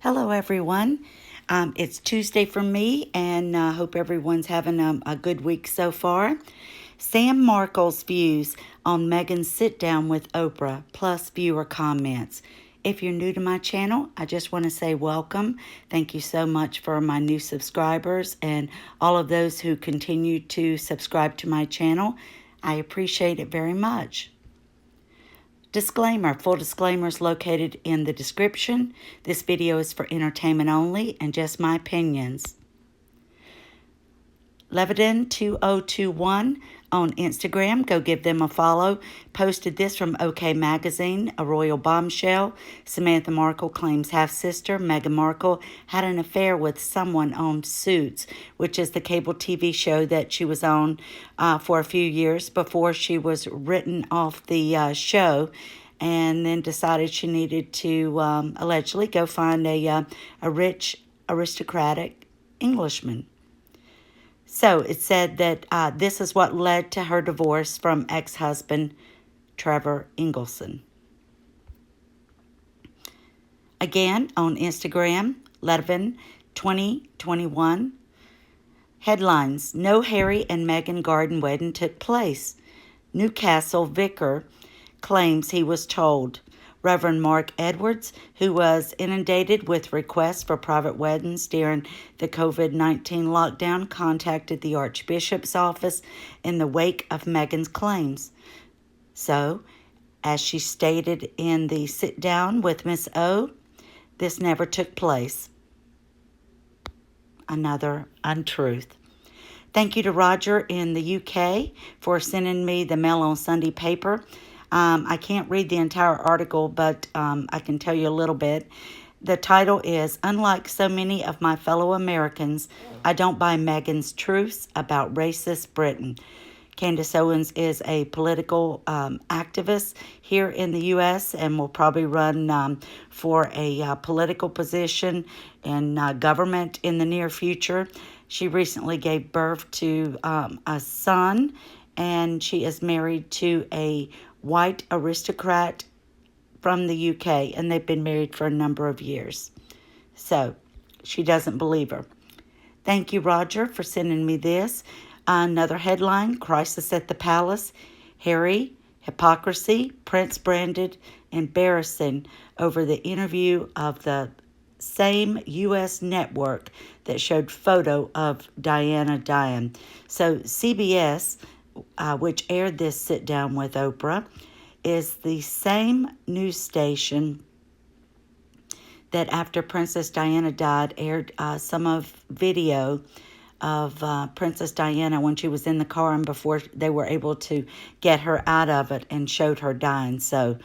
Hello, everyone. It's Tuesday for me, and I hope everyone's having a good week so far. Sam Markles' views on Meghan's sit-down with Oprah, plus viewer comments. If you're new to my channel, I just want to say welcome. Thank you so much for my new subscribers and all of those who continue to subscribe to my channel. I appreciate it very much. Disclaimer, full disclaimer is located in the description. This video is for entertainment only and just my opinions. Levidan2021 on Instagram. Go give them a follow. Posted this from OK Magazine, a royal bombshell. Samantha Markle claims half-sister Meghan Markle had an affair with someone on Suits, which is the cable TV show that she was on for a few years before she was written off the show, and then decided she needed to allegedly go find a rich, aristocratic Englishman. So it said that this is what led to her divorce from ex-husband Trevor Ingleson. Again, on Instagram, Levidan2021. Headlines: No Harry and Meghan garden wedding took place. Newcastle vicar claims he was told. Reverend Mark Edwards, who was inundated with requests for private weddings during the COVID-19 lockdown, contacted the Archbishop's office in the wake of Meghan's claims. So, as she stated in the sit-down with Miss O, this never took place. Another untruth. Thank you to Roger in the UK for sending me the Mail on Sunday paper. I can't read the entire article, but I can tell you a little bit. The title is, Unlike so many of my fellow Americans, I don't buy Meghan's truths about racist Britain. Candace Owens is a political activist here in the U.S. and will probably run for a political position in government in the near future. She recently gave birth to a son, and she is married to a white aristocrat from the UK, and they've been married for a number of years. So, she doesn't believe her. Thank you, Roger, for sending me this. Another headline, Crisis at the Palace. Harry, hypocrisy, Prince branded embarrassing over the interview of the same U.S. network that showed photo of Diana dying. So, CBS, which aired this sit-down with Oprah, is the same news station that after Princess Diana died aired some of video of Princess Diana when she was in the car and before they were able to get her out of it, and showed her dying. So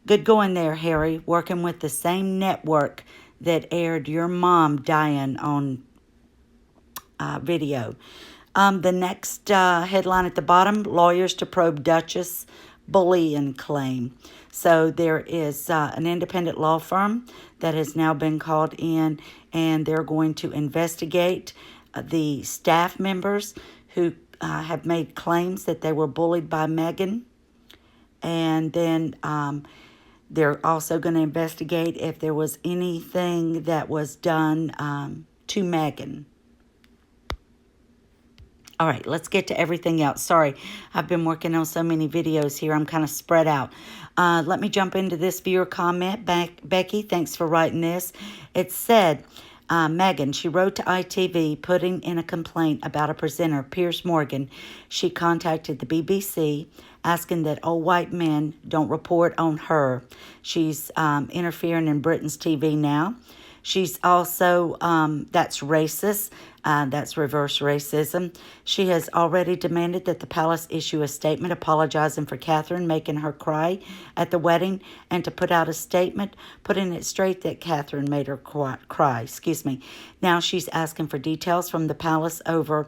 good going there, Harry, working with the same network that aired your mom dying on video. The next headline at the bottom, lawyers to probe Duchess bullying claim. So there is an independent law firm that has now been called in, and they're going to investigate the staff members who have made claims that they were bullied by Meghan. And then they're also going to investigate if there was anything that was done to Meghan. All right, let's get to everything else. Sorry, I've been working on so many videos here. I'm kind of spread out. Let me jump into this viewer comment. Becky, thanks for writing this. It said, Meghan, she wrote to ITV putting in a complaint about a presenter, Piers Morgan. She contacted the BBC asking that old white men don't report on her. She's interfering in Britain's TV now. She's also, that's racist. That's reverse racism. She has already demanded that the palace issue a statement apologizing for Catherine making her cry at the wedding, and to put out a statement putting it straight that Catherine made her cry. Now she's asking for details from the palace over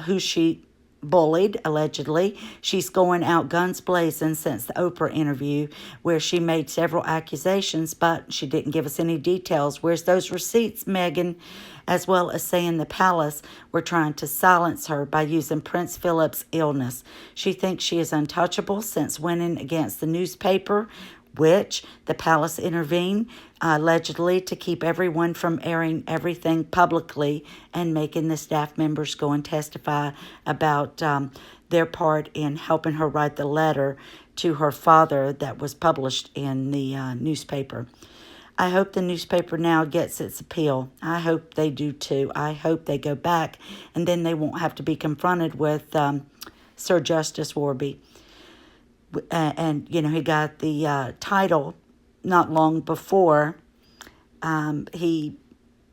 who she bullied, allegedly. She's going out guns blazing since the Oprah interview where she made several accusations, but she didn't give us any details. Where's those receipts, Meghan? As well as saying the palace were trying to silence her by using Prince Philip's illness. She thinks she is untouchable since winning against the newspaper which the palace intervened allegedly to keep everyone from airing everything publicly and making the staff members go and testify about their part in helping her write the letter to her father that was published in the newspaper. I hope the newspaper now gets its appeal. I hope they do too. I hope they go back and then they won't have to be confronted with Sir Justice Warby. And he got the title not long before he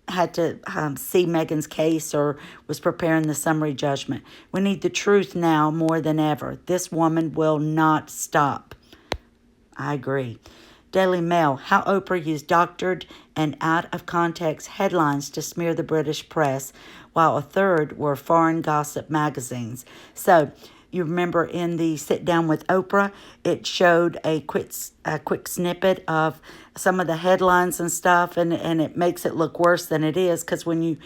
had to see Meghan's case or was preparing the summary judgment. We need the truth now more than ever. This woman will not stop. I agree. Daily Mail, how Oprah used doctored and out-of-context headlines to smear the British press, while a third were foreign gossip magazines. So, you remember in the Sit Down with Oprah, it showed a quick snippet of some of the headlines and stuff, and it makes it look worse than it is, because when you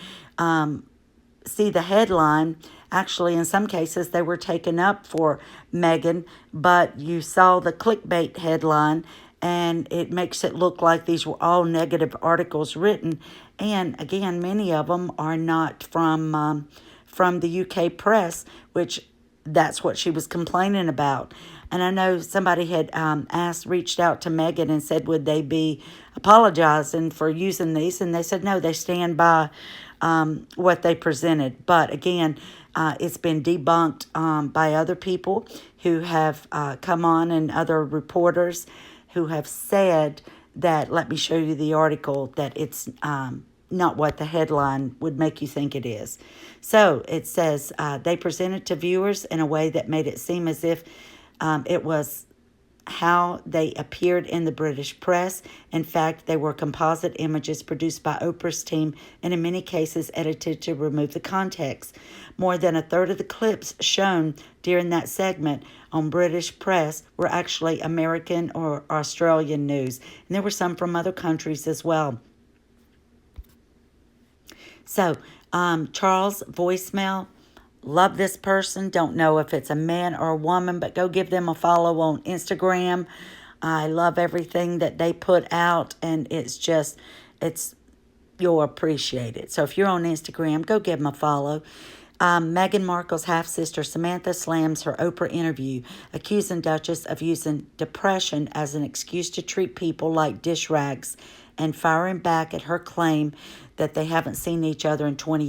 see the headline, actually in some cases they were taken up for Meghan, but you saw the clickbait headline, and it makes it look like these were all negative articles written. And again, many of them are not from the UK press, which that's what she was complaining about. And I know somebody had reached out to Meghan and said, would they be apologizing for using these? And they said, no, they stand by what they presented. But again, it's been debunked by other people who have come on, and other reporters who have said that, let me show you the article, that it's not what the headline would make you think it is. So it says they presented to viewers in a way that made it seem as if it was how they appeared in the British press. In fact, they were composite images produced by Oprah's team and in many cases edited to remove the context. More than a third of the clips shown during that segment on British press were actually American or Australian news, and there were some from other countries as well. So, Charles voicemail. Love this person. Don't know if it's a man or a woman, but go give them a follow on Instagram. I love everything that they put out, and you'll appreciate it. So if you're on Instagram, go give them a follow. Meghan Markle's half-sister Samantha slams her Oprah interview, accusing Duchess of using depression as an excuse to treat people like dish rags, and firing back at her claim that they haven't seen each other in 20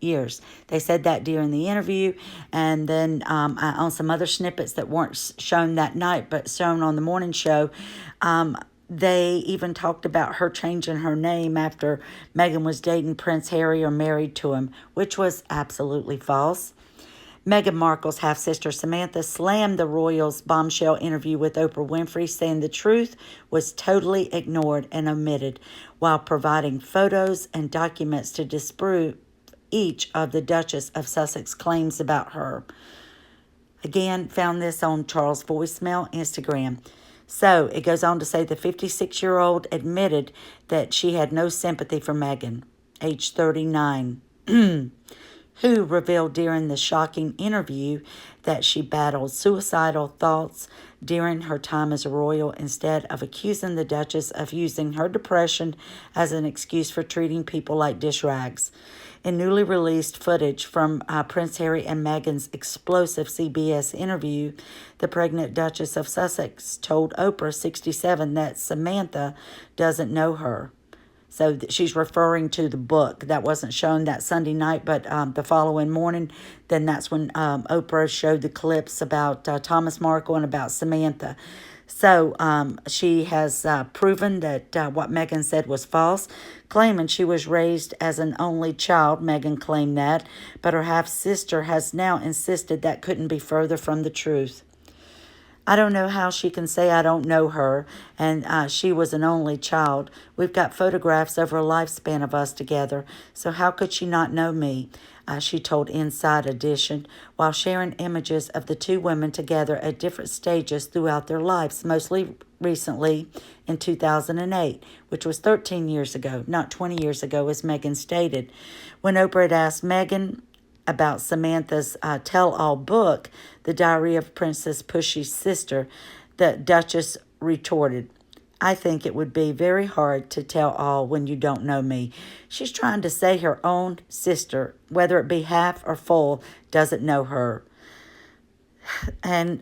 years. They said that during the interview, and then on some other snippets that weren't shown that night but shown on the morning show, they even talked about her changing her name after Meghan was dating Prince Harry or married to him, which was absolutely false. Meghan Markle's half-sister Samantha slammed the royals' bombshell interview with Oprah Winfrey, saying the truth was totally ignored and omitted, while providing photos and documents to disprove each of the Duchess of Sussex claims about her. Again, found this on Charles' voicemail, Instagram. So it goes on to say the 56-year-old admitted that she had no sympathy for Meghan, age 39. Who revealed during the shocking interview that she battled suicidal thoughts during her time as a royal, instead of accusing the Duchess of using her depression as an excuse for treating people like dish rags. In newly released footage from Prince Harry and Meghan's explosive CBS interview, the pregnant Duchess of Sussex told Oprah, 67, that Samantha doesn't know her. So she's referring to the book that wasn't shown that Sunday night, but the following morning, then that's when Oprah showed the clips about Thomas Markle and about Samantha. So she has proven that what Meghan said was false, claiming she was raised as an only child. Meghan claimed that, but her half-sister has now insisted that couldn't be further from the truth. I don't know how she can say I don't know her, and she was an only child. We've got photographs over a lifespan of us together, so how could she not know me? She told Inside Edition, while sharing images of the two women together at different stages throughout their lives, mostly recently in 2008, which was 13 years ago, not 20 years ago, as Meghan stated. When Oprah had asked Meghan about Samantha's tell-all book, The Diary of Princess Pushy's Sister, the Duchess retorted, I think it would be very hard to tell all when you don't know me. She's trying to say her own sister, whether it be half or full, doesn't know her. And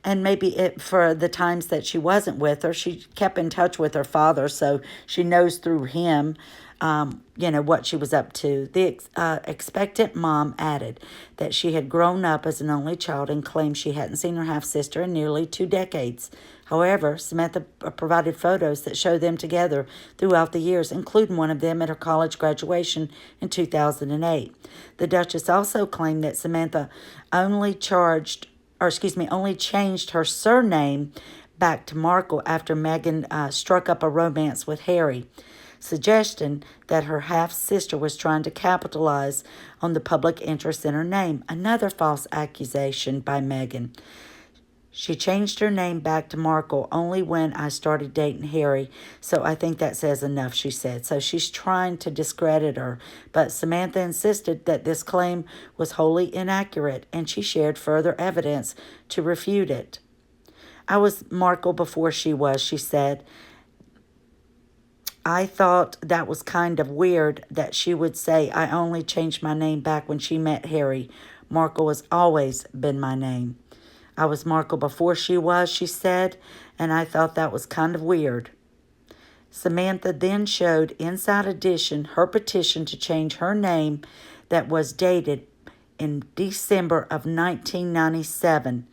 maybe for the times that she wasn't with her, she kept in touch with her father, so she knows through him, what she was up to. The expectant mom added that she had grown up as an only child and claimed she hadn't seen her half-sister in nearly 2 decades. However, Samantha provided photos that show them together throughout the years, including one of them at her college graduation in 2008. The Duchess also claimed that Samantha only changed her surname back to Markle after Meghan struck up a romance with Harry, suggesting that her half-sister was trying to capitalize on the public interest in her name, another false accusation by Meghan. She changed her name back to Markle only when I started dating Harry, so I think that says enough, she said. So she's trying to discredit her, but Samantha insisted that this claim was wholly inaccurate, and she shared further evidence to refute it. I was Markle before she was, she said. I thought that was kind of weird that she would say I only changed my name back when she met Harry. Markle has always been my name. I was Markle before she was, she said, and I thought that was kind of weird. Samantha then showed Inside Edition her petition to change her name that was dated in December of 1997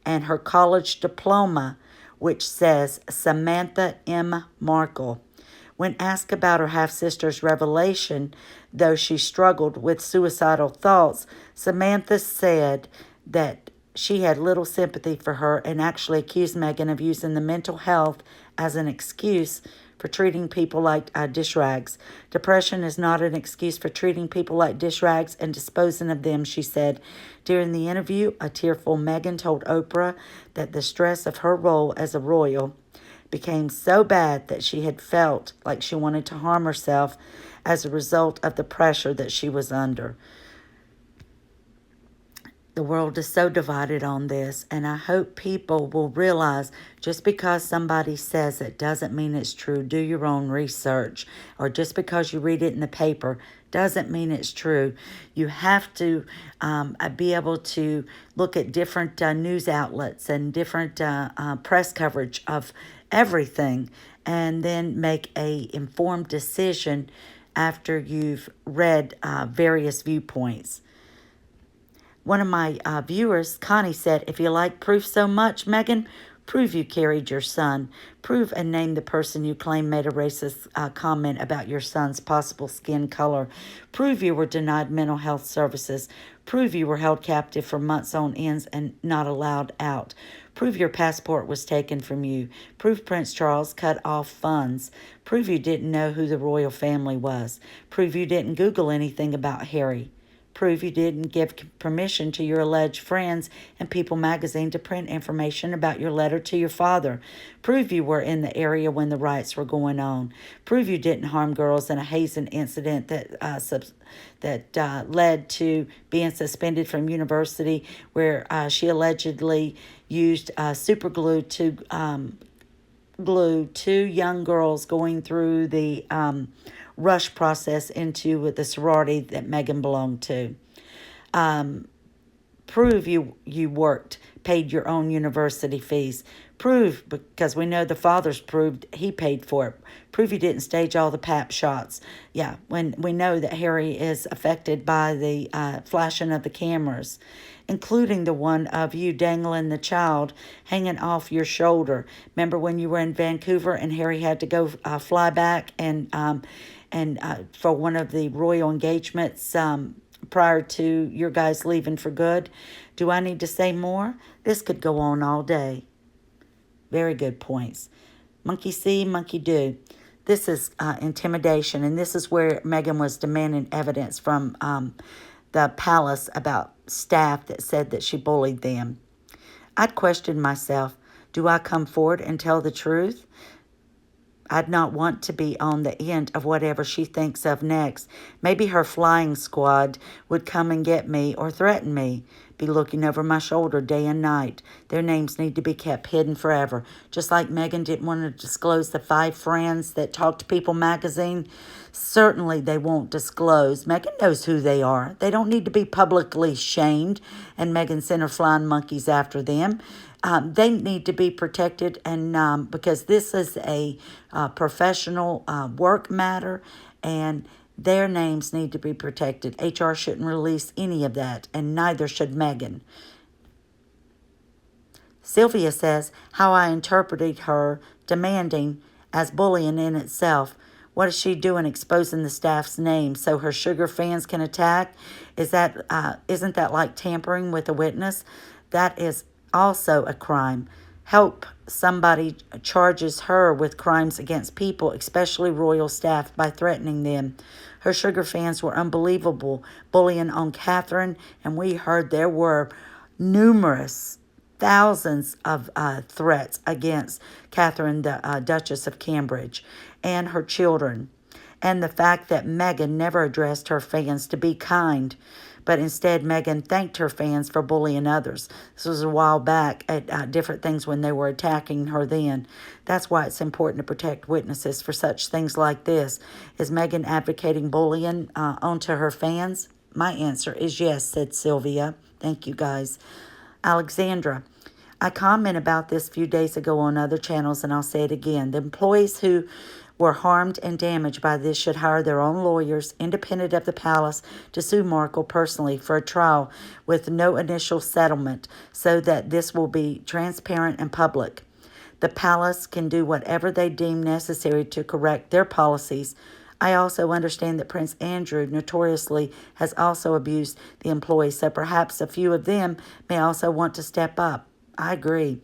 and her college diploma, which says Samantha M. Markle. When asked about her half-sister's revelation, though she struggled with suicidal thoughts, Samantha said that she had little sympathy for her and actually accused Meghan of using the mental health as an excuse for treating people like dish rags. Depression is not an excuse for treating people like dish rags and disposing of them, she said. During the interview, a tearful Meghan told Oprah that the stress of her role as a royal became so bad that she had felt like she wanted to harm herself as a result of the pressure that she was under. The world is so divided on this, and I hope people will realize just because somebody says it doesn't mean it's true. Do your own research. Or just because you read it in the paper doesn't mean it's true. You have to be able to look at different news outlets and different press coverage of everything and then make a informed decision after you've read various viewpoints. One of my viewers, Connie, said, if you like proof so much, Meghan, prove you carried your son. Prove and name the person you claim made a racist comment about your son's possible skin color. Prove you were denied mental health services. Prove you were held captive for months on ends and not allowed out. Prove your passport was taken from you. Prove Prince Charles cut off funds. Prove you didn't know who the royal family was. Prove you didn't Google anything about Harry. Prove you didn't give permission to your alleged friends and People magazine to print information about your letter to your father. Prove you were in the area when the riots were going on. Prove you didn't harm girls in a hazing incident that led to being suspended from university, where she allegedly used super glue to glue 2 young girls going through the rush process into the sorority that Meghan belonged to. Prove you worked, paid your own university fees. Prove, because we know the father's proved he paid for it. Prove you didn't stage all the pap shots. Yeah, when we know that Harry is affected by the flashing of the cameras, including the one of you dangling the child hanging off your shoulder. Remember when you were in Vancouver and Harry had to go fly back and for one of the royal engagements prior to your guys leaving for good? Do I need to say more? This could go on all day. Very good points. Monkey see, monkey do. This is intimidation, and this is where Meghan was demanding evidence from the palace about staff that said that she bullied them. I'd question myself, do I come forward and tell the truth? I'd not want to be on the end of whatever she thinks of next. Maybe her flying squad would come and get me or threaten me, be looking over my shoulder day and night. Their names need to be kept hidden forever. Just like Meghan didn't want to disclose the 5 friends that Talk to People magazine, certainly they won't disclose. Meghan knows who they are. They don't need to be publicly shamed, and Meghan sent her flying monkeys after them. They need to be protected, and because this is a professional work matter, and their names need to be protected. HR shouldn't release any of that, and neither should Meghan. Sylvia says, how I interpreted her demanding as bullying in itself. What is she doing exposing the staff's name so her sugar fans can attack? Isn't that like tampering with a witness? That is also a crime. Hope somebody charges her with crimes against people, especially royal staff, by threatening them. Her sugar fans were unbelievable, bullying on Catherine, and we heard there were numerous thousands of threats against Catherine, the Duchess of Cambridge, and her children. And the fact that Meghan never addressed her fans to be kind, but instead Meghan thanked her fans for bullying others. This was a while back at different things when they were attacking her then. That's why it's important to protect witnesses for such things like this. Is Meghan advocating bullying onto her fans? My answer is yes, said Sylvia. Thank you, guys. Alexandra, I commented about this a few days ago on other channels, and I'll say it again. The employees who were harmed and damaged by this should hire their own lawyers, independent of the palace, to sue Markle personally for a trial with no initial settlement, so that this will be transparent and public. The palace can do whatever they deem necessary to correct their policies. I also understand that Prince Andrew notoriously has also abused the employees, so perhaps a few of them may also want to step up. I agree.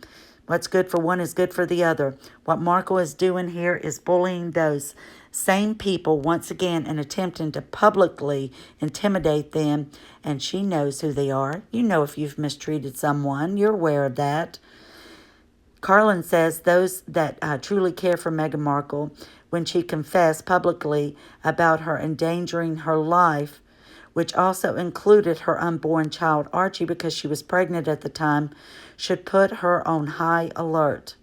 What's good for one is good for the other. What Markle is doing here is bullying those same people once again and attempting to publicly intimidate them, and she knows who they are. You know if you've mistreated someone. You're aware of that. Carlin says those that truly care for Meghan Markle, when she confessed publicly about her endangering her life, which also included her unborn child Archie because she was pregnant at the time, should put her on high alert.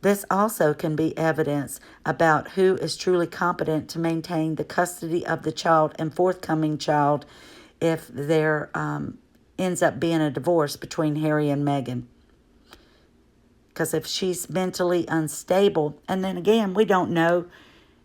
This also can be evidence about who is truly competent to maintain the custody of the child and forthcoming child if there ends up being a divorce between Harry and Meghan. Because if she's mentally unstable, and then again, we don't know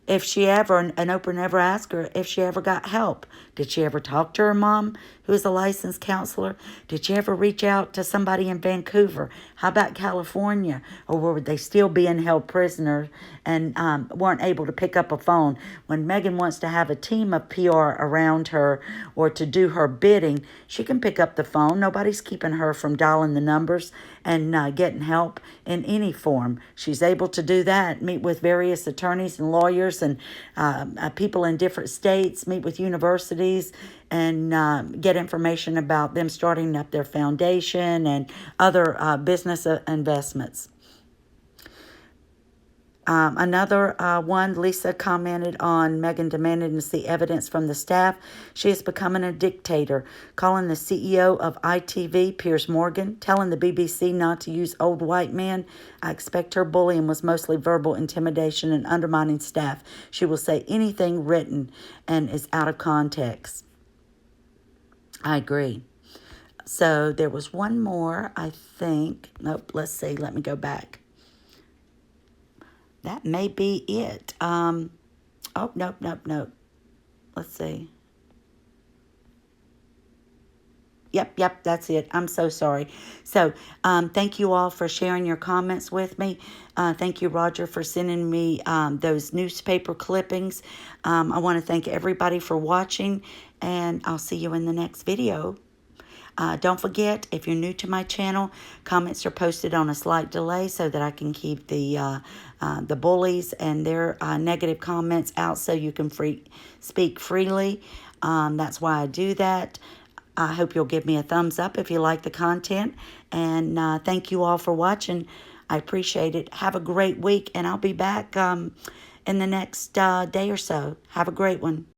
if she ever, and Oprah never asked her if she ever got help. Did she ever talk to her mom, who is a licensed counselor? Did she ever reach out to somebody in Vancouver? How about California? Or were they still being held prisoner and weren't able to pick up a phone? When Meghan wants to have a team of PR around her or to do her bidding, she can pick up the phone. Nobody's keeping her from dialing the numbers and getting help in any form. She's able to do that, meet with various attorneys and lawyers and people in different states, meet with universities, and get information about them starting up their foundation and other business investments. Another one, Lisa commented on Meghan demanding to see evidence from the staff. She is becoming a dictator, calling the CEO of ITV, Piers Morgan, telling the BBC not to use old white men. I expect her bullying was mostly verbal intimidation and undermining staff. She will say anything written and is out of context. I agree. So there was one more, I think. Nope, let's see. Let me go back. That may be it. Oh, nope. Let's see. Yep, that's it. I'm so sorry. So, thank you all for sharing your comments with me. Thank you, Roger, for sending me those newspaper clippings. I want to thank everybody for watching, and I'll see you in the next video. Don't forget, if you're new to my channel, comments are posted on a slight delay so that I can keep the bullies and their negative comments out so you can speak freely. That's why I do that. I hope you'll give me a thumbs up if you like the content. And thank you all for watching. I appreciate it. Have a great week, and I'll be back in the next day or so. Have a great one.